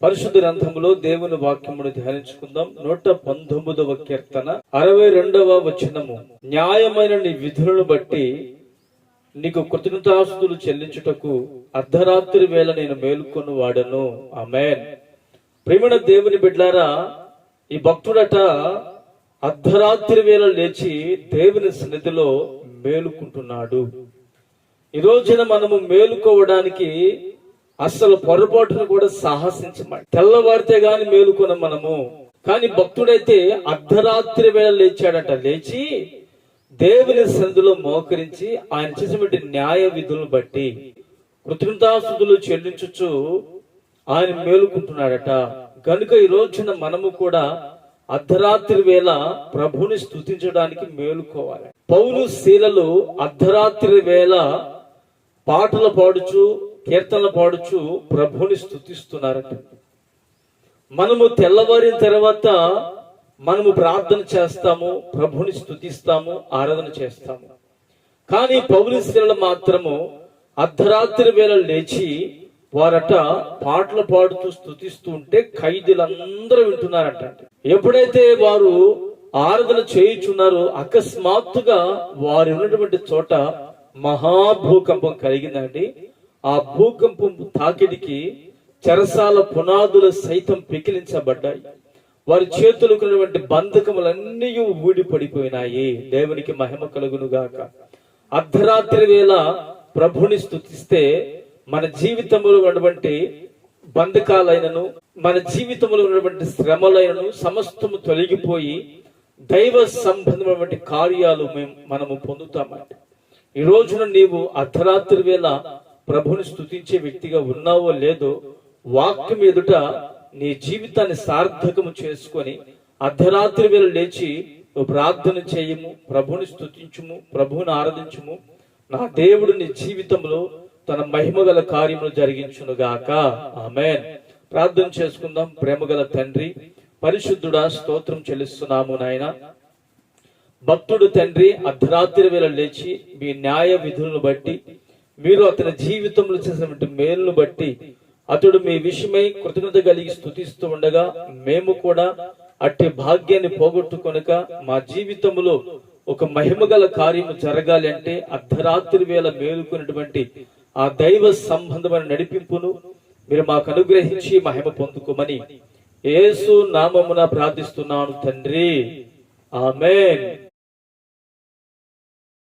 పరిశుద్ధ గ్రంథములో దేవుని వాక్యమును ధ్యానించుకుందాం. 119వ కీర్తన 62వ వచనము. న్యాయమైన నీ విధులను బట్టి నీకు కృతజ్ఞతాస్తుతులు చెల్లించుటకు అర్ధరాత్రి వేళ నేను మేలుకొని వాడను. ఆమేన్. ప్రియమైన దేవుని బిడ్డలారా, ఈ భక్తుడట అర్ధరాత్రి వేళ లేచి దేవుని సన్నిధిలో మేలుకుంటున్నాడు. ఈ రోజున మనము మేలుకోవడానికి అసలు పొరపాటును కూడా సాహసించమండి. తెల్లవారితే గాని మేలుకున్న మనము. కానీ భక్తుడైతే అర్ధరాత్రి వేళ లేచాడట. లేచి దేవుని సన్నిధిలో మోకరించి ఆయన చేసినటువంటి న్యాయ విధులను బట్టి కృతజ్ఞతాస్తుతులు చెల్లించుచు ఆయన మేలుకుంటున్నాడట. కనుక ఈ రోజున మనము కూడా అర్ధరాత్రి వేళ ప్రభుని స్తుతించడానికి మేలుకోవాలి. పౌలు శీలలు అర్ధరాత్రి వేళ పాటలు పాడుచు కీర్తనలు పాడుచు ప్రభుని స్తుతిస్తున్నారట. మనము తెల్లవారిన తర్వాత మనము ప్రార్థన చేస్తాము, ప్రభుని స్తుతిస్తాము, ఆరాధన చేస్తాము. కానీ పౌలు శీలలు మాత్రము అర్ధరాత్రి వేళ లేచి వారట పాటలు పాడుతూ స్తుతిస్తూ ఉంటే ఖైదీలందరూ వింటున్నారట. ఎప్పుడైతే వారు ఆరాధన చేయుచున్నారో అకస్మాత్తుగా వారు ఉన్నటువంటి చోట మహాభూకంపం కలిగిందండి. ఆ భూకంపం తాకిడికి చెరసాల పునాదులు సైతం పికిలించబడ్డాయి. వారి చేతులకు ఉన్నటువంటి బంధకములన్నీ ఊడి పడిపోయినాయి. దేవునికి మహిమ కలుగును గాక. అర్ధరాత్రి వేళ ప్రభుని స్తుతిస్తే మన జీవితంలో ఉన్నటువంటి బంధకాలైనను, మన జీవితంలో ఉన్నటువంటి శ్రమలైనను సమస్తము తొలగిపోయి దైవ సంబంధమైనటువంటి కార్యాలు మనము పొందుతామండి. ఈ రోజున నీవు అర్ధరాత్రి వేళ ప్రభుని స్తుతించే వ్యక్తిగా ఉన్నావో లేదో వాక్యం ఎదుట నీ జీవితాన్ని సార్థకము చేసుకొని అర్ధరాత్రి వేళ లేచి నువ్వు ప్రార్థన చేయము, ప్రభుని స్తుతించుము, ప్రభుని ఆరాధించుము. నా దేవుడు నీ జీవితంలో తన మహిమగల కార్యములు జరిగించునుగాక. ఆమేన్. ప్రార్థన చేసుకుందాం. ప్రేమగల తండ్రి, పరిశుద్ధుడా, స్తోత్రం చెల్లిస్తున్నాము నాయన. భక్తుడు తండ్రి అర్ధరాత్రి వేళ లేచి మీ న్యాయ విధులను బట్టి, మీరు అతని జీవితంలో చేసినటువంటి మేలును బట్టి అతడు మీ విషయమై కృతజ్ఞత కలిగి స్తుతిస్తూ ఉండగా మేము కూడా అట్టి భాగ్యాన్ని పోగొట్టుకొనక మా జీవితంలో ఒక మహిమగల కార్యము జరగాలి అంటే అర్ధరాత్రి వేళ మేలుకున్నటువంటి ఆ దైవ సంబంధమైన నడిపింపును మీరు మాకు అనుగ్రహించి మహిమ పొందుకోమని యేసు నామమున ప్రార్థిస్తున్నాను తండ్రి. ఆమేన్.